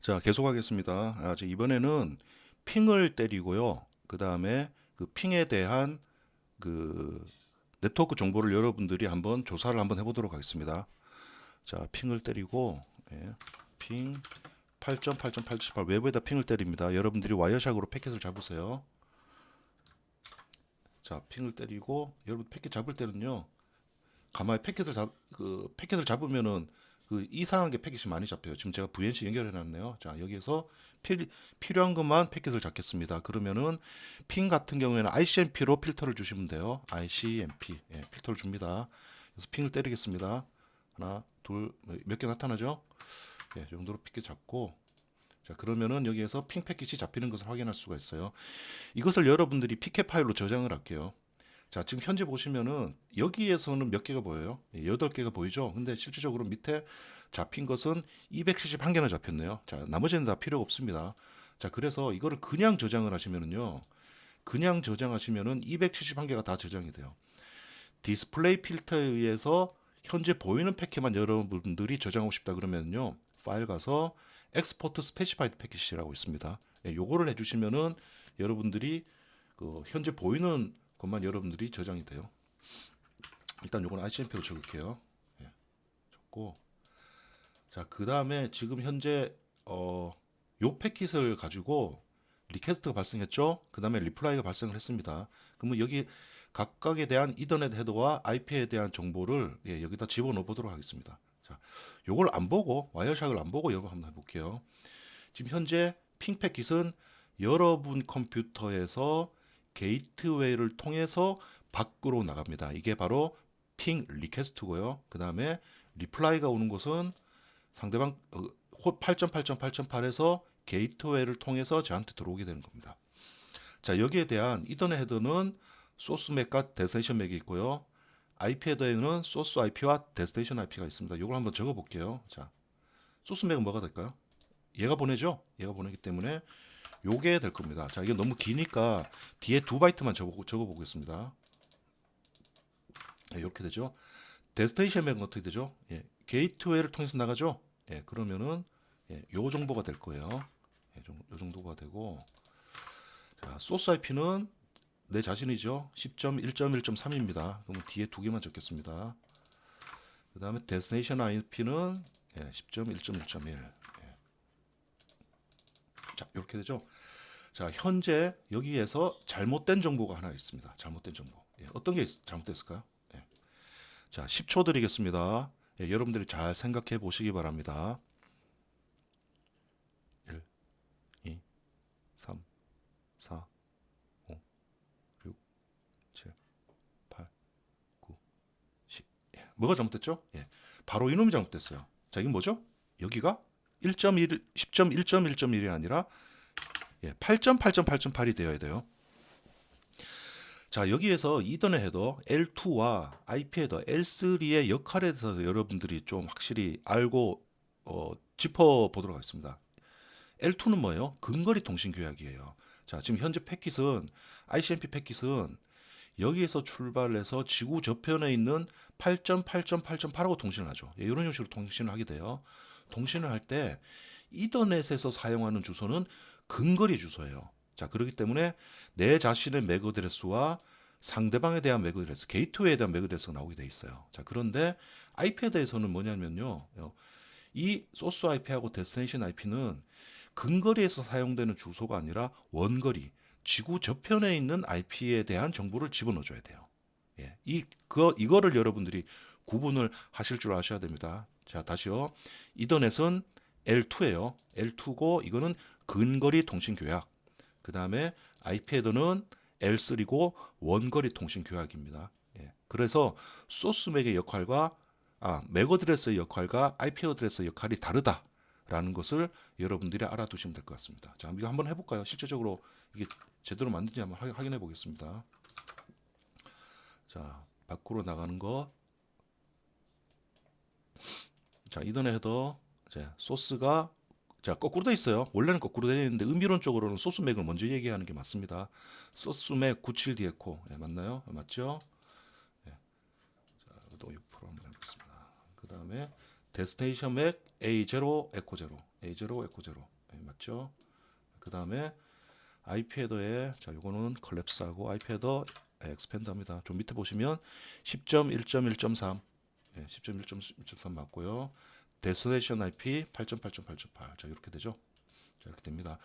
자, 계속하겠습니다. 이번에는 핑을 때리고요. 그 다음에 그 핑에 대한 그 네트워크 정보를 여러분들이 한번 조사를 한번 해보도록 하겠습니다. 자, 핑을 때리고, 예, 핑 8.8.8.8 외부에다 핑을 때립니다. 여러분들이 와이어샥으로 패킷을 잡으세요. 자, 핑을 때리고, 여러분 패킷 잡을 때는요, 가만히 패킷을 잡으면은 그 이상한 게 패킷이 많이 잡혀요. 지금 제가 VNC 연결해 놨네요. 자, 여기서 필요한 것만 패킷을 잡겠습니다. 그러면은 핑 같은 경우에는 ICMP로 필터를 주시면 돼요. ICMP. 예, 필터를 줍니다. 그래서 핑을 때리겠습니다. 하나, 둘, 몇 개 나타나죠? 예, 이 정도로 패킷 잡고 자, 그러면은 여기에서 핑 패킷이 잡히는 것을 확인할 수가 있어요. 이것을 여러분들이 PK 파일로 저장을 할게요. 자, 지금 현재 보시면은 여기에서는 몇 개가 보여요? 8개가 보이죠? 근데 실질적으로 밑에 잡힌 것은 271개나 잡혔네요. 자, 나머지는 다 필요가 없습니다. 자, 그래서 이거를 그냥 저장을 하시면은요. 그냥 저장하시면은 271개가 다 저장이 돼요. 디스플레이 필터에 의해서 현재 보이는 패킷만 여러분들이 저장하고 싶다 그러면요. 파일 가서 엑스포트 스페시파이드 패킷이라고 있습니다. 예, 요거를 해주시면은 여러분들이 그 현재 보이는 것만 여러분들이 저장이 돼요. 일단 요건 ICMP로 적을게요. 예, 적고 자, 그 다음에 지금 현재 요 패킷을 가지고 리퀘스트가 발생했죠. 그 다음에 리플라이가 발생을 했습니다. 그러면 여기 각각에 대한 이더넷 헤더와 IP에 대한 정보를 여기다 집어넣어 보도록 하겠습니다. 자, 요걸 안 보고 와이어샥을 안 보고 여러분 한번 해볼게요. 지금 현재 핑 패킷은 여러분 컴퓨터에서 게이트웨이를 통해서 밖으로 나갑니다. 이게 바로 핑 리퀘스트고요. 그 다음에 리플라이가 오는 것은 상대방 8.8.8.8에서 게이트웨이를 통해서 저한테 들어오게 되는 겁니다. 자, 여기에 대한 이더넷 헤더는 소스 맥과 데스티네이션 맥이 있고요. IP 헤더에는 소스 IP와 데스티네이션 IP가 있습니다. 이걸 한번 적어 볼게요. 자, 소스 맥은 뭐가 될까요? 얘가 보내죠? 얘가 보내기 때문에 요게 될 겁니다. 자, 이게 너무 기니까 뒤에 2바이트만 적어 보겠습니다. 네, 이렇게 되죠. 데스티네이션 맥은 어떻게 되죠? 예, 게이트웨이를 통해서 나가죠? 예, 그러면은 요 정보가 될 거예요. 예, 요 정도가 되고 자, 소스 IP는 내 자신이죠. 10.1.1.3입니다. 그러면 뒤에 2개만 적겠습니다. 그 다음에 데스티네이션 IP는 10.1.1.1. 자, 이렇게 되죠. 자, 현재 여기에서 잘못된 정보가 하나 있습니다. 잘못된 정보. 어떤 게 잘못됐을까요? 자, 10초 드리겠습니다. 여러분들이 잘 생각해 보시기 바랍니다. 1, 2, 3, 4, 5, 6, 7, 8, 9, 10. 뭐가 잘못됐죠? 바로 이놈이 잘못됐어요. 자, 이게 뭐죠? 여기가 1.1, 10.1.1.1이 아니라 8.8.8.8이 되어야 돼요. 자, 여기에서 이더넷 헤더 L2와 IP 헤더 L3의 역할에 대해서 여러분들이 좀 확실히 알고 짚어 보도록 하겠습니다. L2는 뭐예요? 근거리 통신 규약이에요. 자, 지금 현재 패킷은 ICMP 패킷은 여기에서 출발해서 지구 저편에 있는 8.8.8.8하고 통신을 하죠. 이런 형식으로 통신을 하게 돼요. 통신을 할 때 이더넷에서 사용하는 주소는 근거리 주소예요. 자, 그렇기 때문에 내 자신의 맥 어드레스와 상대방에 대한 맥 어드레스, 게이트웨이에 대한 맥 어드레스가 나오게 돼 있어요. 자, 그런데 IP에 대해서는 뭐냐면요. 이 소스 IP하고 데스티네이션 IP는 근거리에서 사용되는 주소가 아니라 원거리, 지구 저편에 있는 IP에 대한 정보를 집어넣어줘야 돼요. 이거를 여러분들이 구분을 하실 줄 아셔야 됩니다. 자, 다시요. 이더넷은 L2예요. L2고 이거는 근거리 통신 규약. 그 다음에 IP 헤더는 L3고 원거리 통신 규약입니다. 그래서 소스 맥의 역할과 맥 어드레스의 역할과 IP 어드레스의 역할이 다르다라는 것을 여러분들이 알아두시면 될 것 같습니다. 자, 이거 한번 해볼까요? 실제적으로 이게 제대로 만든지 한번 확인해 보겠습니다. 자, 밖으로 나가는 거. 자, 이더넷 헤더. 자, 소스가 자, 거꾸로 돼 있어요. 원래는 거꾸로 되어 있는데 의미론적으로는 소스 맥을 먼저 얘기하는 게 맞습니다. 소스 맥 97D 에코. 맞나요? 맞죠? 또 6% 한번 해보겠습니다. 그 다음에 데스티네이션 맥 A0 에코 0. A0 에코 0. 예, 맞죠? 그 다음에 IP 헤더에 자 요거는 컬랩스하고 IP 헤더 엑스펜드합니다. 좀 밑에 보시면 10.1.1.3 예, 10.1.1.3 맞고요. 데스티네이션 IP 8.8.8.8 자 이렇게 되죠. 자 이렇게 됩니다.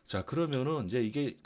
자 그러면은 이제 이게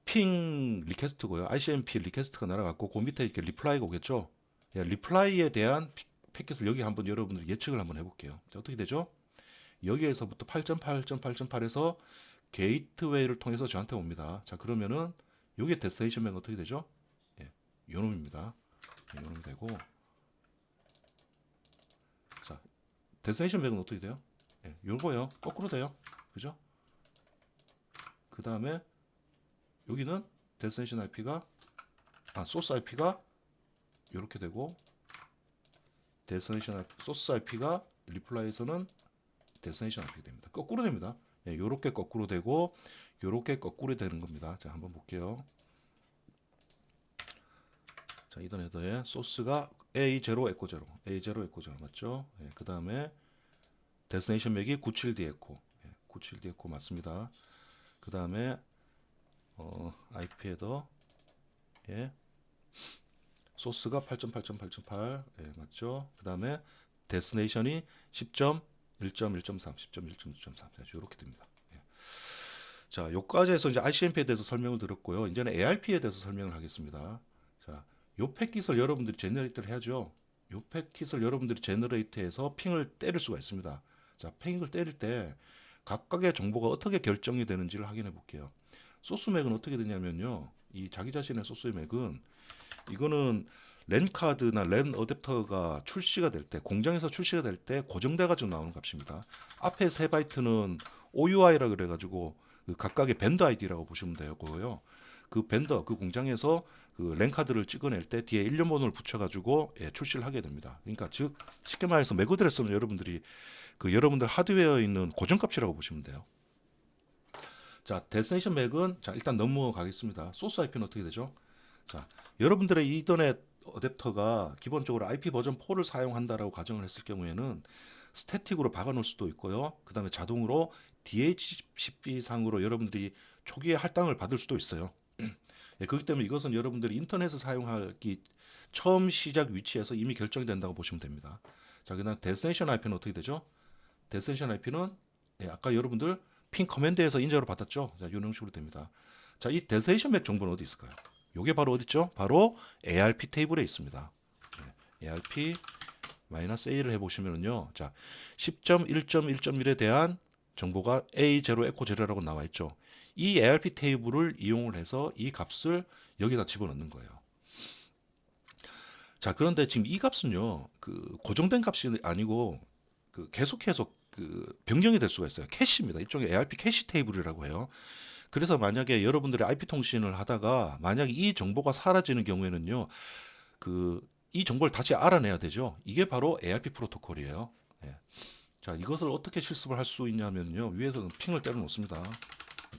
핑 리퀘스트고요. ICMP 리퀘스트가 날아갔고 그 밑에 이렇게 리플라이가 오겠죠. 예, 리플라이에 대한 패킷을 여기 한번 여러분들 예측을 한번 해볼게요. 자, 어떻게 되죠? 여기에서부터 8.8.8.8에서 게이트웨이를 통해서 저한테 옵니다. 자 그러면은 요게 데스티네이션 맥 어떻게 되죠? 예, 요놈입니다. 예, 요놈이 되고 자 데스티네이션 맥은 어떻게 돼요? 예, 요거요. 거꾸로 돼요. 그죠? 그 다음에 여기는 데스티네이션 IP가 소스 IP가 이렇게 되고 데스티네이션 소스 IP가 리플라이에서는 데스티네이션 IP가 됩니다. 거꾸로 됩니다. 예, 요렇게 거꾸로 되고 요렇게 거꾸로 되는 겁니다. 자 한번 볼게요. 자 이던 헤더에 소스가 A0 에코 0 A0 에코 0 맞죠? 예, 그 다음에 데스티네이션 맥이 97D 에코 97D 에코 맞습니다. 그 다음에 IP 헤더 예, 소스가 8.8.8.8 예, 맞죠? 그 다음에 데스티네이션이 10.1.1.3 10.1.1.3 이렇게 됩니다. 예. 자, 요까지 해서 이제 ICMP에 대해서 설명을 드렸고요. 이제는 ARP에 대해서 설명을 하겠습니다. 자, 요 패킷을 여러분들이 제너레이트를 해야죠. 요 패킷을 여러분들이 제너레이트해서 핑을 때릴 수가 있습니다. 자, 핑을 때릴 때 각각의 정보가 어떻게 결정이 되는지를 확인해 볼게요. 소스 맥은 어떻게 되냐면요. 이 자기 자신의 소스 맥은 이거는 랜 카드나 랜 어댑터가 출시가 될 때, 공장에서 출시가 될 때 고정돼 가지고 나오는 값입니다. 앞에 세 바이트는 OUI라 그래 가지고 그 각각의 밴드 아이디라고 보시면 되고요. 그 밴더 그 공장에서 그 랜 카드를 찍어낼 때 뒤에 일련번호를 붙여 가지고 예, 출시를 하게 됩니다. 그러니까 즉 쉽게 말해서 맥 어드레스는 여러분들이 그 여러분들 하드웨어에 있는 고정값이라고 보시면 돼요. 자, 데스티네이션 맥은 자, 일단 넘어가겠습니다. 소스 IP는 어떻게 되죠? 자, 여러분들의 이더넷 어댑터가 기본적으로 IP 버전 4를 사용한다라고 가정을 했을 경우에는 스태틱으로 박아놓을 수도 있고요. 그 다음에 자동으로 DHCP 상으로 여러분들이 초기에 할당을 받을 수도 있어요. 예, 그렇기 때문에 이것은 여러분들이 인터넷을 사용하기 처음 시작 위치에서 이미 결정이 된다고 보시면 됩니다. 자, 그다음 데스티네이션 IP는 어떻게 되죠? 데스티네이션 IP는 예, 아까 여러분들 핑 커맨드에서 인정을 받았죠. 자, 이런 식으로 됩니다. 자, 이 데스티네이션 맥 정보는 어디 있을까요? 요게 바로 어디 있죠? 바로 ARP 테이블에 있습니다. 예, ARP -A를 해보시면요. 자, 10.1.1.1에 대한 정보가 A0 에코 0라고 나와 있죠. 이 ARP 테이블을 이용을 해서 이 값을 여기다 집어넣는 거예요. 자, 그런데 지금 이 값은요, 그 고정된 값이 아니고 그 계속해서 그 변경이 될 수가 있어요. 캐시입니다. 일종의 ARP 캐시 테이블이라고 해요. 그래서 만약에 여러분들이 IP 통신을 하다가 만약에 이 정보가 사라지는 경우에는요, 그 이 정보를 다시 알아내야 되죠. 이게 바로 ARP 프로토콜이에요. 예. 자, 이것을 어떻게 실습을 할 수 있냐면요, 위에서는 핑을 때려 놓습니다.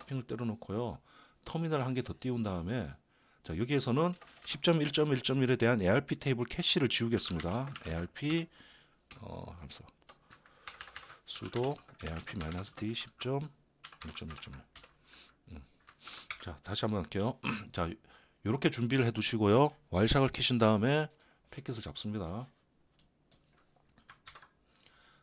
핑을 때려 놓고요, 터미널 한 개 더 띄운 다음에 자, 여기에서는 10.1.1.1에 대한 ARP 테이블 캐시를 지우겠습니다. ARP 하면서 sudo ARP-d 10.1.1.1 자, 다시 한번 할게요. 자, 이렇게 준비를 해 두시고요. 와일샥을 키신 다음에 패킷을 잡습니다.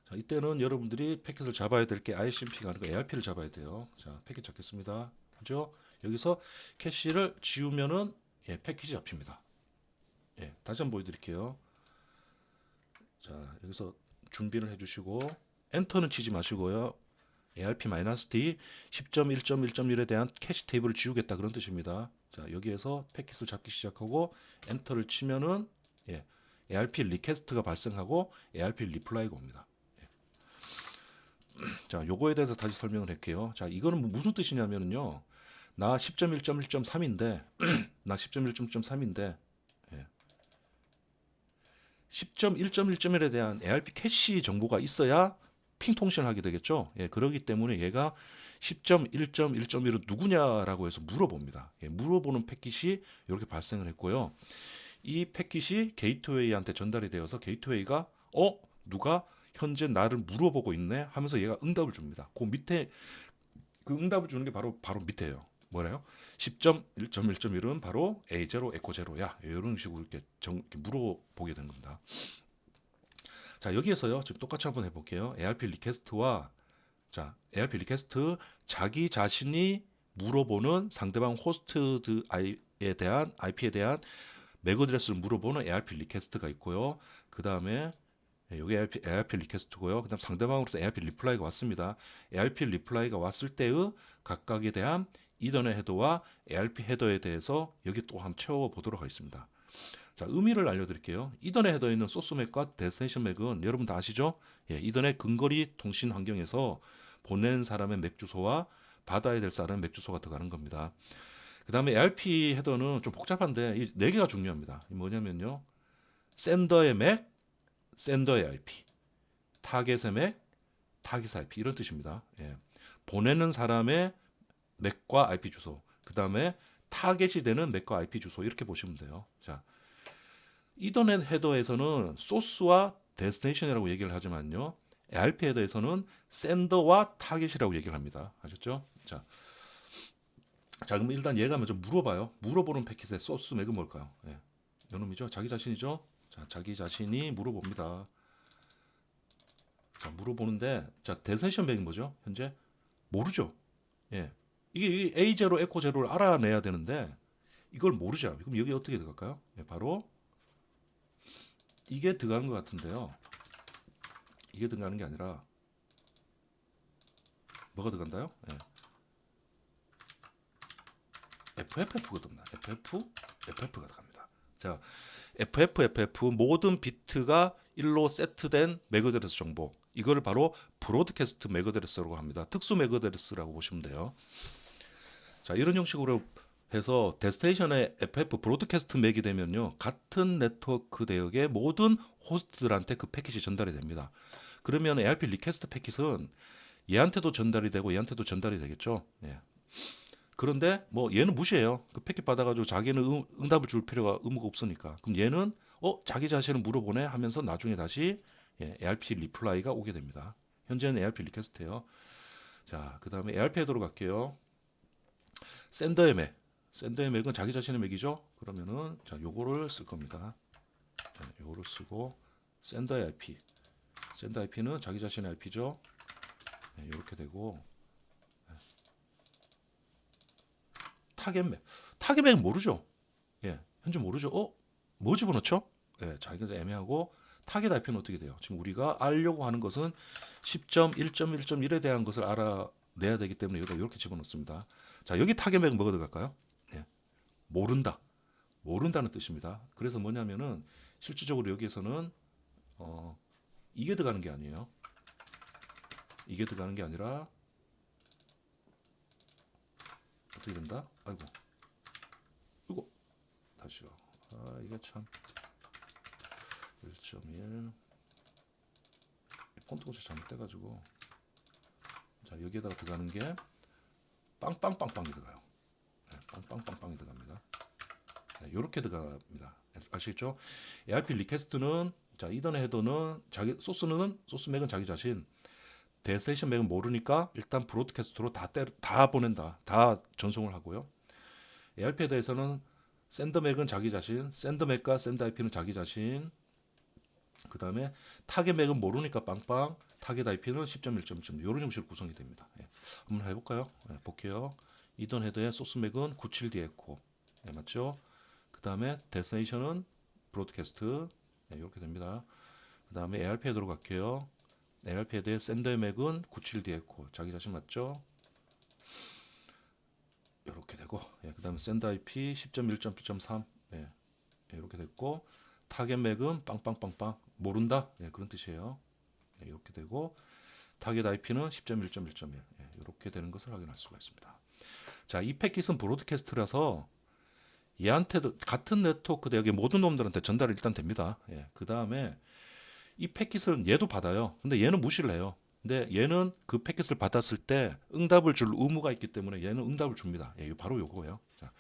자, 이때는 여러분들이 패킷을 잡아야 될 게 ICMP가 아니고 ARP를 잡아야 돼요. 자, 패킷 잡겠습니다. 그죠? 여기서 캐시를 지우면은 예, 패킷이 잡힙니다. 예, 다시 한번 보여드릴게요. 자, 여기서 준비를 해주시고 엔터는 치지 마시고요. ARP-D 10.1.1.1에 대한 캐시 테이블을 지우겠다 그런 뜻입니다. 자, 여기에서 패킷을 잡기 시작하고 엔터를 치면은 예, ARP 리퀘스트가 발생하고 ARP 리플라이가 옵니다. 예. 자, 요거에 대해서 다시 설명을 할게요. 자, 이거는 무슨 뜻이냐면요. 나 10.1.1.3인데 나 10.1.1.3인데 10.1.1.1에 대한 ARP 캐시 정보가 있어야 핑 통신을 하게 되겠죠. 예, 그러기 때문에 얘가 10.1.1.1은 누구냐라고 해서 물어봅니다. 예, 물어보는 패킷이 이렇게 발생을 했고요. 이 패킷이 게이트웨이한테 전달이 되어서 게이트웨이가 누가 현재 나를 물어보고 있네 하면서 얘가 응답을 줍니다. 그 밑에 그 응답을 주는 게 바로 밑에요. 뭐래요? 10.1.1.1은 바로 A0 에코 제로야. 이런 식으로 이렇게 물어보게 되는 겁니다. 자, 여기에서요. 지금 똑같이 한번 해볼게요. ARP 리퀘스트와 자, ARP 리퀘스트 자기 자신이 물어보는 상대방 호스트에 대한 IP에 대한 맥 어드레스를 물어보는 ARP 리퀘스트가 있고요. 그 다음에 여기 ARP 리퀘스트고요. 그다음 상대방으로부터 ARP 리플라이가 왔습니다. ARP 리플라이가 왔을 때의 각각에 대한 이더넷 헤더와 ARP 헤더에 대해서 여기 또 한번 채워보도록 하겠습니다. 자, 의미를 알려드릴게요. 이더넷 헤더에 있는 소스 맥과 데스티네이션 맥은 여러분 다 아시죠? 예, 이더넷 근거리 통신 환경에서 보내는 사람의 맥 주소와 받아야 될 사람의 맥 주소가 들어가는 겁니다. 그 다음에 ARP 헤더는 좀 복잡한데 이 네 개가 중요합니다. 뭐냐면요. 샌더의 맥, 샌더의 IP, 타겟의 맥, 타깃 IP 이런 뜻입니다. 예. 보내는 사람의 맥과 IP 주소, 그 다음에 타겟이 되는 맥과 IP 주소 이렇게 보시면 돼요. 자, 이더넷 헤더에서는 소스와 데스티네이션이라고 얘기를 하지만요. ARP 헤더에서는 샌더와 타겟이라고 얘기를 합니다. 아셨죠? 자, 그럼 일단 얘가 먼저 물어봐요. 물어보는 패킷의 소스 맥은 뭘까요? 예. 요놈이죠. 자기 자신이죠. 자, 자기 자신이 물어봅니다. 자, 물어보는데 자, 데스티네이션 맥이 뭐죠? 현재 모르죠. 예. 이게 A0 에코 제로를 알아내야 되는데 이걸 모르죠. 그럼 여기 어떻게 들어갈까요? 예, 바로 이게 들어가는 것 같은데요. 이게 들어가는 게 아니라 뭐가 들어간다요? 예. FFF가 들어갑니다. FF가 들어갑니다. 자, FFFF 모든 비트가 1로 세트된 맥 어드레스 정보. 이걸 바로 브로드캐스트 맥 어드레스라고 합니다. 특수 맥 어드레스라고 보시면 돼요. 자, 이런 형식으로 해서 데스티네이션의 FF 브로드캐스트 맥이 되면요. 같은 네트워크 대역의 모든 호스트들한테 그 패킷이 전달이 됩니다. 그러면 ARP 리퀘스트 패킷은 얘한테도 전달이 되고 얘한테도 전달이 되겠죠. 예. 그런데 뭐 얘는 무시해요. 그 패킷 받아가지고 자기는 응답을 줄 필요가 의무가 없으니까. 그럼 얘는 자기 자신을 물어보네 하면서 나중에 다시 ARP 리플라이가 오게 됩니다. 현재는 ARP 리퀘스트예요. 자, 그 다음에 ARP 헤더로 갈게요. 샌더의 맥. 샌더의 맥은 자기 자신의 맥이죠. 그러면은 자, 요거를 쓸 겁니다. 요거를 쓰고 샌더의 IP. 샌더 IP는 자기 자신의 IP죠. 이렇게 되고 타겟 맥. 타겟 맥은 모르죠. 예, 현재 모르죠. 뭐 집어넣죠? 예, 자기가 애매하고 타겟 IP는 어떻게 돼요? 지금 우리가 알려고 하는 것은 10.1.1.1에 대한 것을 알아내야 되기 때문에 여기다 이렇게 집어넣습니다. 자, 여기 타겟 맥은 뭐가 들어갈까요? 예, 모른다. 모른다는 뜻입니다. 그래서 뭐냐면은 실질적으로 여기에서는 이게 들어가는 게 아니에요. 이게 들어가는 게 아니라 어떻게 된다? 아이고, 이거 다시요. 이게 참 1.1 폰트가 잘못돼가지고 자, 여기에다가 들어가는 게 빵빵빵빵이 들어가요. 네, 빵빵빵빵이 들어갑니다. 네, 이렇게 들어갑니다. 아시겠죠? ARP 리퀘스트는 자, 이더넷 헤더는 자기 소스 맥은 자기 자신, 데스티네이션 맥은 모르니까 일단 브로드캐스트로 다 보낸다. 다 전송을 하고요. ARP 헤더에서는 샌더 맥은 자기 자신, 샌더 맥과 샌더 IP는 자기 자신. 그 다음에 타겟 맥은 모르니까 빵빵, 타겟 IP는 10.1.1 이런 형식으로 구성이 됩니다. 예. 한번 해볼까요? 볼게요. 이던 헤더의 소스 맥은 97D 에코. 맞죠? 그 다음에 데스티네이션은 브로드캐스트. 이렇게 됩니다. 그 다음에 ARP 헤더로 갈게요. ARP 헤더의 샌더의 맥은 97D 에코. 자기 자신 맞죠? 이렇게 되고, 그 다음에 샌더 IP 10.1.1.3. 이렇게 됐고, 타겟 맥은 빵빵빵빵 모른다 그런 뜻이에요. 이렇게 되고 타겟 IP는 10.1.1.1 이렇게 되는 것을 확인할 수가 있습니다. 자, 이 패킷은 브로드캐스트라서 얘한테도 같은 네트워크 대역의 모든 놈들한테 전달이 일단 됩니다. 그 다음에 이 패킷을 얘도 받아요. 근데 얘는 무시를 해요. 근데 얘는 그 패킷을 받았을 때 응답을 줄 의무가 있기 때문에 얘는 응답을 줍니다. 바로 요거예요. 자,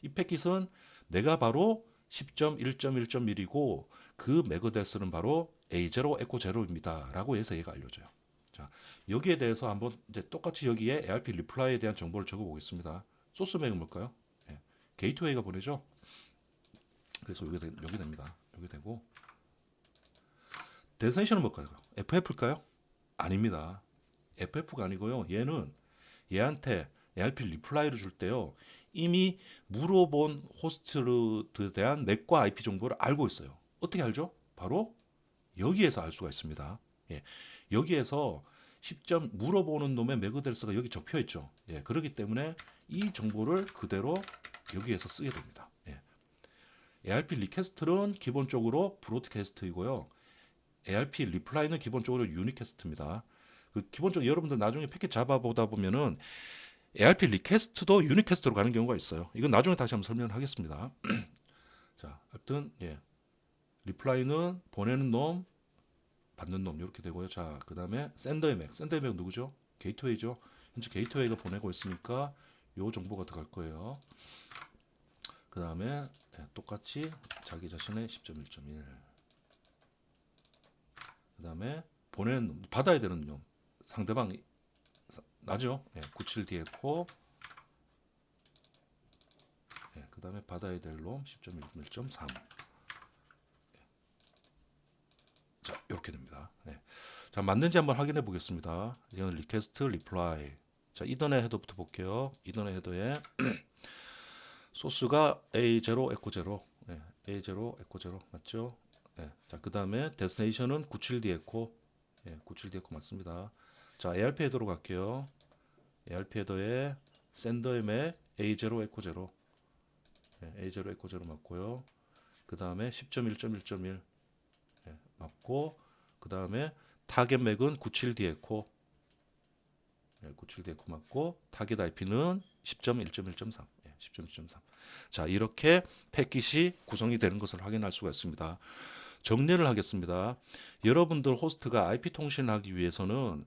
이 패킷은 내가 바로 10.1.1.1이고 그 맥어드레스는 바로 A0 에코 제로입니다라고 해서 얘가 알려줘요. 자, 여기에 대해서 한번 이제 똑같이 여기에 ARP 리플라이에 대한 정보를 적어 보겠습니다. 소스 맥은 뭘까요? 예, 게이트웨이가 보내죠. 그래서 여기 됩니다. 여기 되고 데스티네이션은 뭘까요? FF일까요? 아닙니다. FF가 아니고요. 얘한테 ARP 리플라이를 줄 때요. 이미 물어본 호스트에 대한 맥과 IP 정보를 알고 있어요. 어떻게 알죠? 바로 여기에서 알 수가 있습니다. 예, 여기에서 10점 물어보는 놈의 맥 어드레스가 여기 적혀 있죠. 예, 그렇기 때문에 이 정보를 그대로 여기에서 쓰게 됩니다. 예. ARP 리퀘스트는 기본적으로 브로드캐스트이고요. ARP 리플라이는 기본적으로 유니캐스트입니다. 그 기본적으로 여러분들 나중에 패킷 잡아보다 보면은 ARP 리퀘스트도 유니캐스트로 가는 경우가 있어요. 이건 나중에 다시 한번 설명을 하겠습니다. 자, 하여튼 예. 리플라이는 보내는 놈, 받는 놈 이렇게 되고요. 자, 그다음에 샌더의 맥 누구죠? 게이트웨이죠. 현재 게이트웨이가 보내고 있으니까 요 정보가 들어갈 거예요. 그다음에 예, 똑같이 자기 자신의 10.1.1. 그다음에 보내는 놈, 받아야 되는 놈, 상대방 나죠? 예, 97D 에코. 예, 그다음에 받아야 될 놈 10.1.3. 자, 이렇게 됩니다. 네. 자, 맞는지 한번 확인해 보겠습니다. 이건 리퀘스트 리플라이. 자, 이더넷 헤더부터 볼게요. 이더넷 헤더에 소스가 A0 에코 0. 네, A0 에코 0 맞죠? 네. 자, 그다음에 데스티네이션은 97D 에코. 네, 97D 에코 맞습니다. 자, ARP 헤더로 갈게요. ARP 헤더에 샌더의 맥 A0 에코 0. 네, A0 에코 0 맞고요. 그다음에 10.1.1.1 예, 맞고 그 다음에 타겟 맥은 97D 에코 97D 에코 맞고 타겟 IP는 10.1.1.3 10.1.3 자 이렇게 패킷이 구성이 되는 것을 확인할 수가 있습니다. 정리를 하겠습니다. 여러분들 호스트가 IP 통신하기 위해서는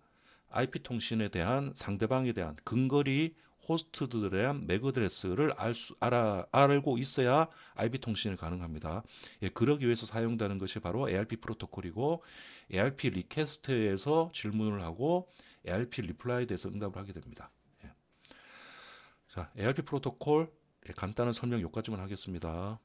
IP 통신에 대한 상대방에 대한 근거리 호스트들에 대한 맥 어드레스를 알고 있어야 IP 통신이 가능합니다. 예, 그러기 위해서 사용되는 것이 바로 ARP 프로토콜이고 ARP 리퀘스트에서 질문을 하고 ARP 리플라이에 대해서 응답을 하게 됩니다. 예. 자, ARP 프로토콜 예, 간단한 설명 여기까지만 하겠습니다.